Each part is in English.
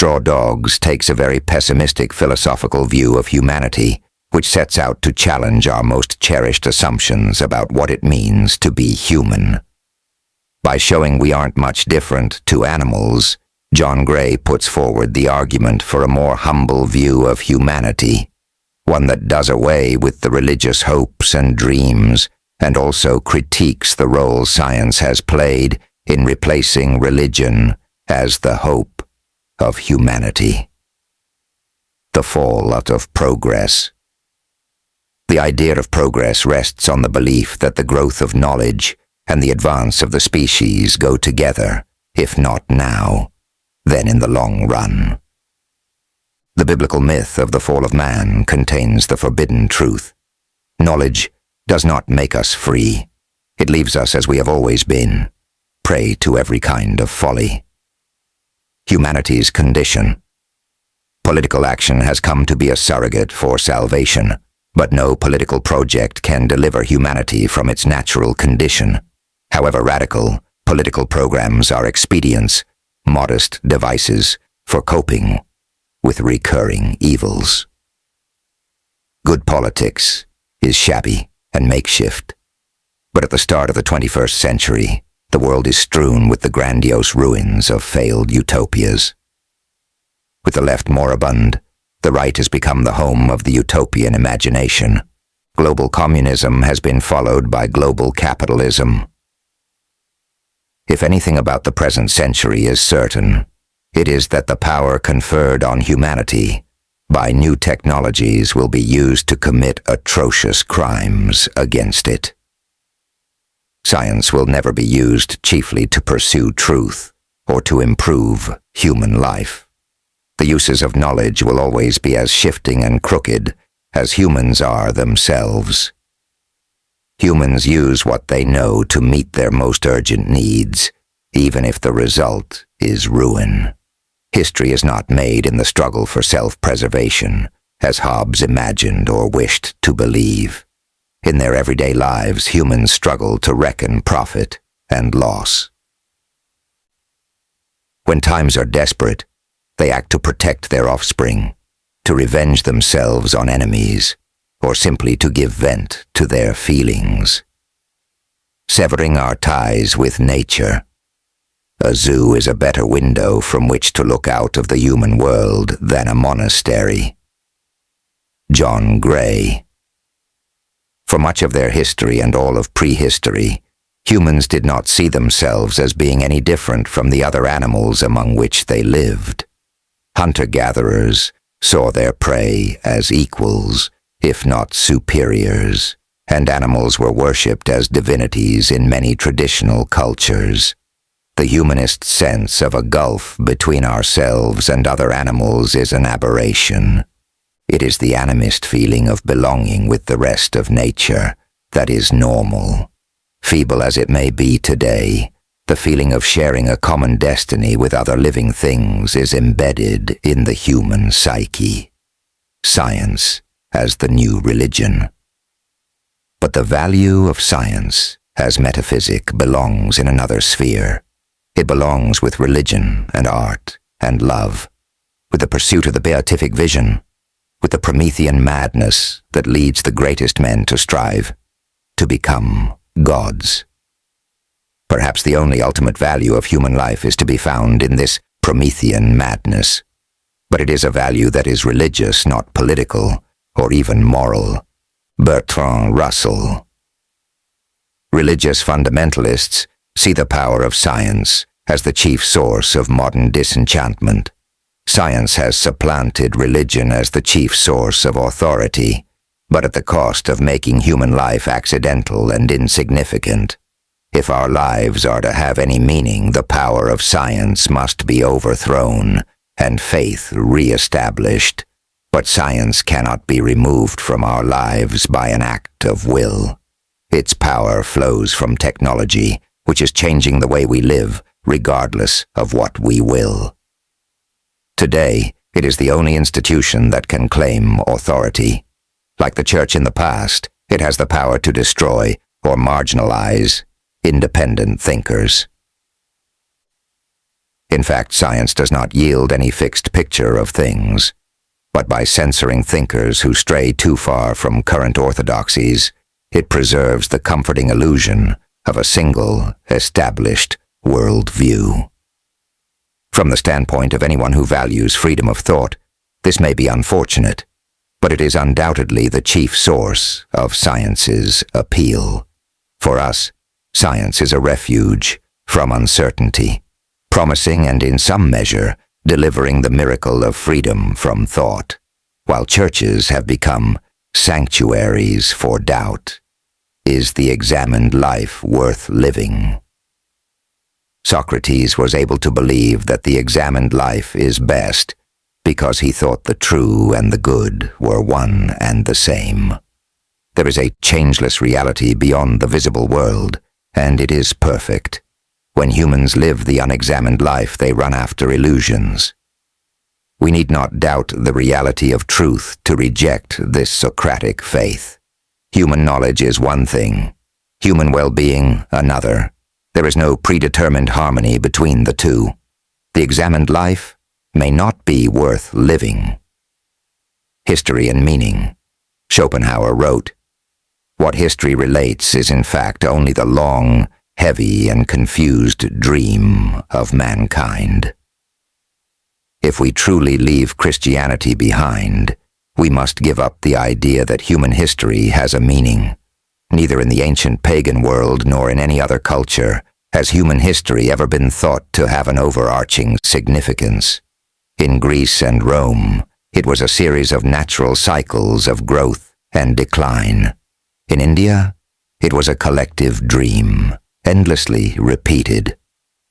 Straw Dogs takes a very pessimistic philosophical view of humanity, which sets out to challenge our most cherished assumptions about what it means to be human. By showing we aren't much different to animals, John Gray puts forward the argument for a more humble view of humanity, one that does away with the religious hopes and dreams and also critiques the role science has played in replacing religion as the hope of humanity. The fallout of progress. The idea of progress rests on the belief that the growth of knowledge and the advance of the species go together, if not now, then in the long run. The biblical myth of the fall of man contains the forbidden truth. Knowledge does not make us free. It leaves us as we have always been, prey to every kind of folly. Humanity's condition. Political action has come to be a surrogate for salvation, but no political project can deliver humanity from its natural condition. However radical, political programs are expedients, modest devices for coping with recurring evils. Good politics is shabby and makeshift, but at the start of the 21st century, the world is strewn with the grandiose ruins of failed utopias. With the left moribund, the right has become the home of the utopian imagination. Global communism has been followed by global capitalism. If anything about the present century is certain, it is that the power conferred on humanity by new technologies will be used to commit atrocious crimes against it. Science will never be used chiefly to pursue truth or to improve human life. The uses of knowledge will always be as shifting and crooked as humans are themselves. Humans use what they know to meet their most urgent needs, even if the result is ruin. History is not made in the struggle for self-preservation, as Hobbes imagined or wished to believe. In their everyday lives, humans struggle to reckon profit and loss. When times are desperate, they act to protect their offspring, to revenge themselves on enemies, or simply to give vent to their feelings. Severing our ties with nature. A zoo is a better window from which to look out of the human world than a monastery. John Gray. For much of their history and all of prehistory, humans did not see themselves as being any different from the other animals among which they lived. Hunter-gatherers saw their prey as equals, if not superiors, and animals were worshipped as divinities in many traditional cultures. The humanist sense of a gulf between ourselves and other animals is an aberration. It is the animist feeling of belonging with the rest of nature that is normal. Feeble as it may be today, the feeling of sharing a common destiny with other living things is embedded in the human psyche. Science as the new religion. But the value of science as metaphysic belongs in another sphere. It belongs with religion and art and love, with the pursuit of the beatific vision, with the Promethean madness that leads the greatest men to strive to become gods. Perhaps the only ultimate value of human life is to be found in this Promethean madness, but it is a value that is religious, not political, or even moral. Bertrand Russell. Religious fundamentalists see the power of science as the chief source of modern disenchantment. Science has supplanted religion as the chief source of authority, but at the cost of making human life accidental and insignificant. If our lives are to have any meaning, the power of science must be overthrown and faith re-established. But science cannot be removed from our lives by an act of will. Its power flows from technology, which is changing the way we live, regardless of what we will. Today, it is the only institution that can claim authority. Like the church in the past, it has the power to destroy or marginalize independent thinkers. In fact, science does not yield any fixed picture of things, but by censoring thinkers who stray too far from current orthodoxies, it preserves the comforting illusion of a single, established world view. From the standpoint of anyone who values freedom of thought, this may be unfortunate, but it is undoubtedly the chief source of science's appeal. For us, science is a refuge from uncertainty, promising and in some measure delivering the miracle of freedom from thought, while churches have become sanctuaries for doubt. Is the examined life worth living? Socrates was able to believe that the examined life is best because he thought the true and the good were one and the same. There is a changeless reality beyond the visible world, and it is perfect. When humans live the unexamined life, they run after illusions. We need not doubt the reality of truth to reject this Socratic faith. Human knowledge is one thing, human well-being another. There is no predetermined harmony between the two. The examined life may not be worth living. History and meaning. Schopenhauer wrote, "What history relates is in fact only the long, heavy and confused dream of mankind." If we truly leave Christianity behind, we must give up the idea that human history has a meaning. Neither in the ancient pagan world nor in any other culture has human history ever been thought to have an overarching significance. In Greece and Rome, it was a series of natural cycles of growth and decline. In India, it was a collective dream, endlessly repeated.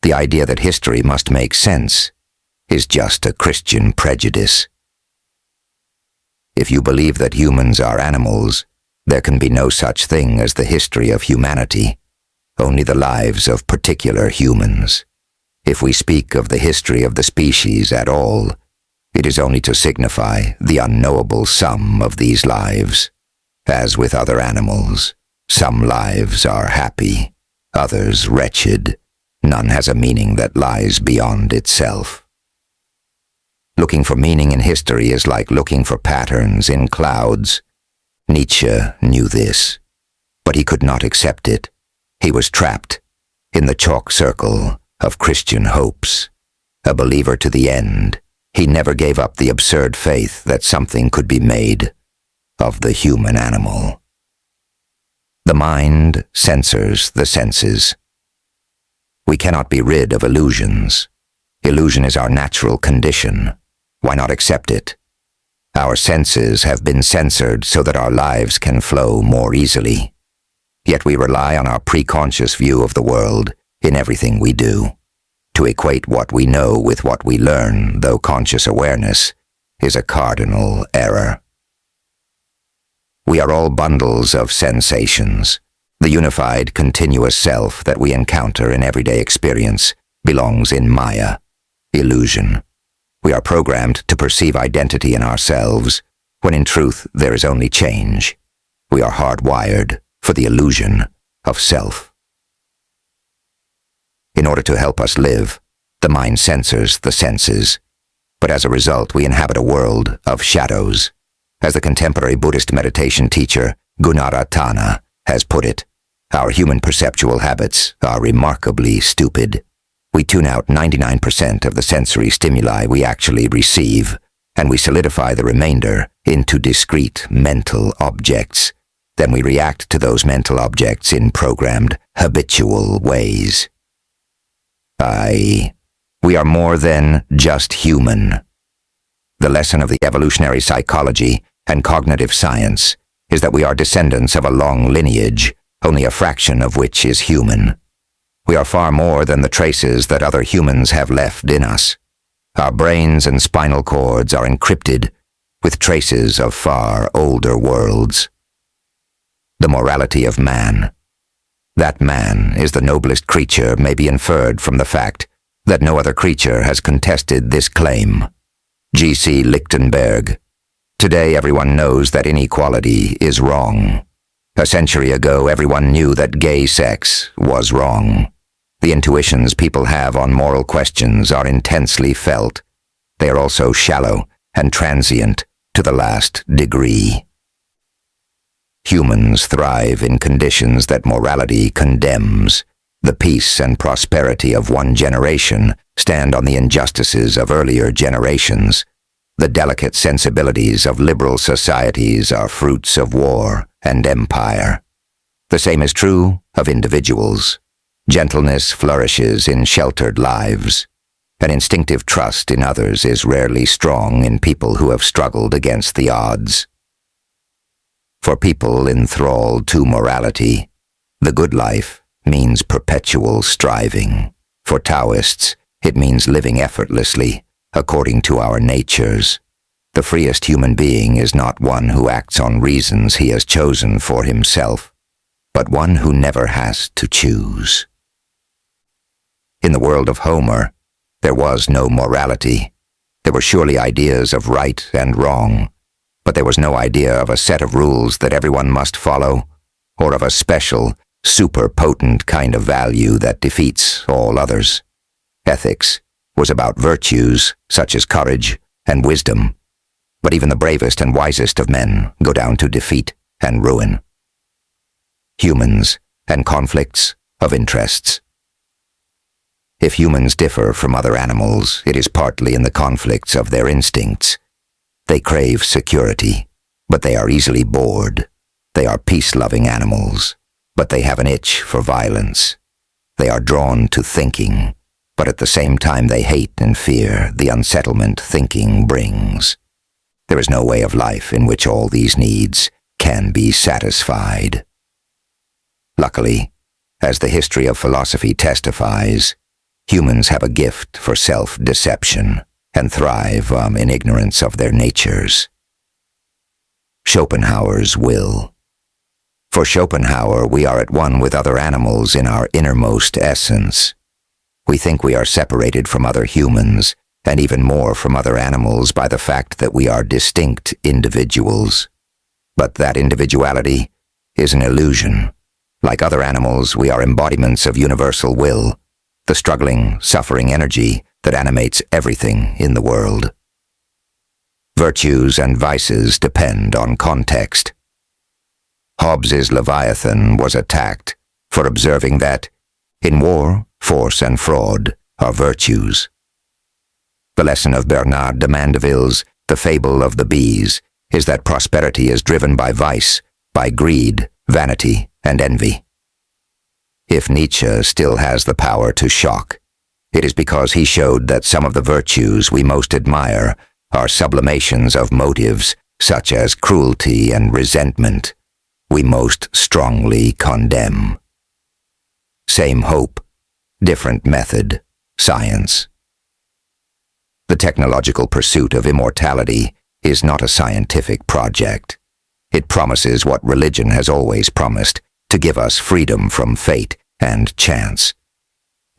The idea that history must make sense is just a Christian prejudice. If you believe that humans are animals, there can be no such thing as the history of humanity, only the lives of particular humans. If we speak of the history of the species at all, it is only to signify the unknowable sum of these lives. As with other animals, some lives are happy, others wretched. None has a meaning that lies beyond itself. Looking for meaning in history is like looking for patterns in clouds. Nietzsche knew this, but he could not accept it. He was trapped in the chalk circle of Christian hopes. A believer to the end, he never gave up the absurd faith that something could be made of the human animal. The mind censors the senses. We cannot be rid of illusions. Illusion is our natural condition. Why not accept it? Our senses have been censored so that our lives can flow more easily. Yet we rely on our preconscious view of the world in everything we do. To equate what we know with what we learn, though conscious awareness, is a cardinal error. We are all bundles of sensations. The unified, continuous self that we encounter in everyday experience belongs in Maya, illusion. We are programmed to perceive identity in ourselves, when in truth there is only change. We are hardwired for the illusion of self. In order to help us live, the mind censors the senses, but as a result we inhabit a world of shadows. As the contemporary Buddhist meditation teacher Gunaratana has put it, our human perceptual habits are remarkably stupid. We tune out 99% of the sensory stimuli we actually receive, and we solidify the remainder into discrete mental objects. Then we react to those mental objects in programmed, habitual ways. We are more than just human. The lesson of the evolutionary psychology and cognitive science is that we are descendants of a long lineage, only a fraction of which is human. We are far more than the traces that other humans have left in us. Our brains and spinal cords are encrypted with traces of far older worlds. The morality of man. That man is the noblest creature may be inferred from the fact that no other creature has contested this claim. G.C. Lichtenberg. Today everyone knows that inequality is wrong. A century ago everyone knew that gay sex was wrong. The intuitions people have on moral questions are intensely felt. They are also shallow and transient to the last degree. Humans thrive in conditions that morality condemns. The peace and prosperity of one generation stand on the injustices of earlier generations. The delicate sensibilities of liberal societies are fruits of war and empire. The same is true of individuals. Gentleness flourishes in sheltered lives. An instinctive trust in others is rarely strong in people who have struggled against the odds. For people enthralled to morality, the good life means perpetual striving. For Taoists, it means living effortlessly, according to our natures. The freest human being is not one who acts on reasons he has chosen for himself, but one who never has to choose. In the world of Homer, there was no morality. There were surely ideas of right and wrong, but there was no idea of a set of rules that everyone must follow, or of a special, super-potent kind of value that defeats all others. Ethics was about virtues such as courage and wisdom, but even the bravest and wisest of men go down to defeat and ruin. Humans and conflicts of interests. If humans differ from other animals, it is partly in the conflicts of their instincts. They crave security, but they are easily bored. They are peace-loving animals, but they have an itch for violence. They are drawn to thinking, but at the same time they hate and fear the unsettlement thinking brings. There is no way of life in which all these needs can be satisfied. Luckily, as the history of philosophy testifies, humans have a gift for self-deception and thrive in ignorance of their natures. Schopenhauer's will. For Schopenhauer, we are at one with other animals in our innermost essence. We think we are separated from other humans, and even more from other animals by the fact that we are distinct individuals. But that individuality is an illusion. Like other animals, we are embodiments of universal will, the struggling, suffering energy that animates everything in the world. Virtues and vices depend on context. Hobbes's Leviathan was attacked for observing that, in war, force and fraud are virtues. The lesson of Bernard de Mandeville's The Fable of the Bees is that prosperity is driven by vice, by greed, vanity, and envy. If Nietzsche still has the power to shock, it is because he showed that some of the virtues we most admire are sublimations of motives such as cruelty and resentment we most strongly condemn. Same hope, different method, science. The technological pursuit of immortality is not a scientific project. It promises what religion has always promised, to give us freedom from fate and chance.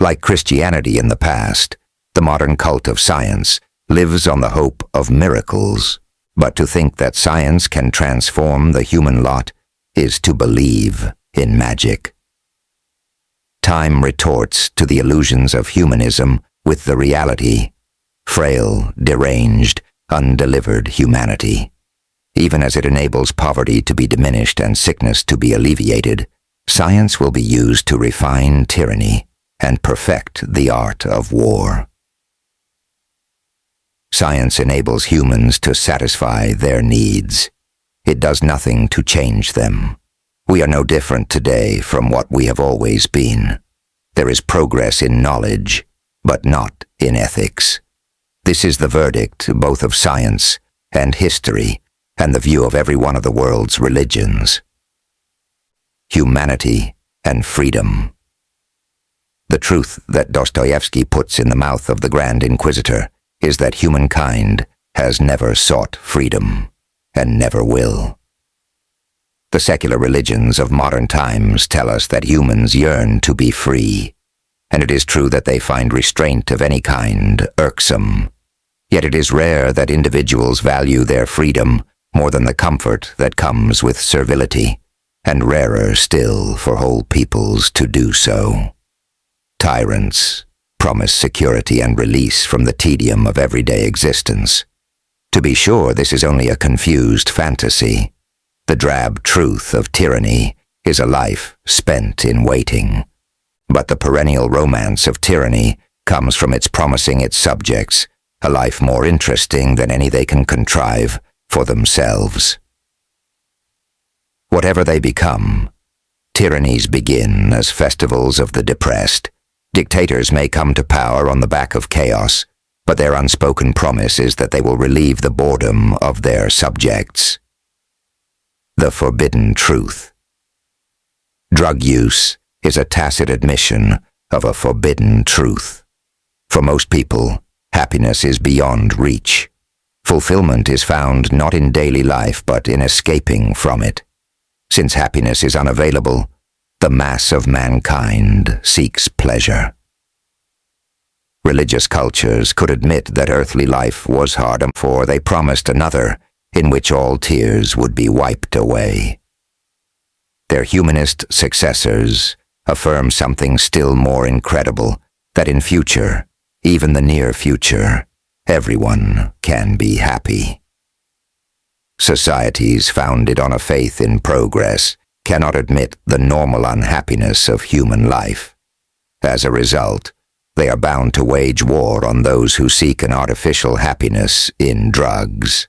Like Christianity in the past, the modern cult of science lives on the hope of miracles, but to think that science can transform the human lot is to believe in magic. Time retorts to the illusions of humanism with the reality, frail, deranged, undelivered humanity. Even as it enables poverty to be diminished and sickness to be alleviated, science will be used to refine tyranny and perfect the art of war. Science enables humans to satisfy their needs. It does nothing to change them. We are no different today from what we have always been. There is progress in knowledge, but not in ethics. This is the verdict both of science and history, and the view of every one of the world's religions. Humanity and freedom. The truth that Dostoevsky puts in the mouth of the Grand Inquisitor is that humankind has never sought freedom, and never will. The secular religions of modern times tell us that humans yearn to be free, and it is true that they find restraint of any kind irksome. Yet it is rare that individuals value their freedom more than the comfort that comes with servility, and rarer still for whole peoples to do so. Tyrants promise security and release from the tedium of everyday existence. To be sure, this is only a confused fantasy. The drab truth of tyranny is a life spent in waiting. But the perennial romance of tyranny comes from its promising its subjects a life more interesting than any they can contrive for themselves. Whatever they become, tyrannies begin as festivals of the depressed. Dictators may come to power on the back of chaos, but their unspoken promise is that they will relieve the boredom of their subjects. The forbidden truth. Drug use is a tacit admission of a forbidden truth. For most people, happiness is beyond reach. Fulfillment is found not in daily life but in escaping from it. Since happiness is unavailable, the mass of mankind seeks pleasure. Religious cultures could admit that earthly life was hard, for they promised another in which all tears would be wiped away. Their humanist successors affirm something still more incredible, that in future, even the near future, everyone can be happy. Societies founded on a faith in progress cannot admit the normal unhappiness of human life. As a result, they are bound to wage war on those who seek an artificial happiness in drugs.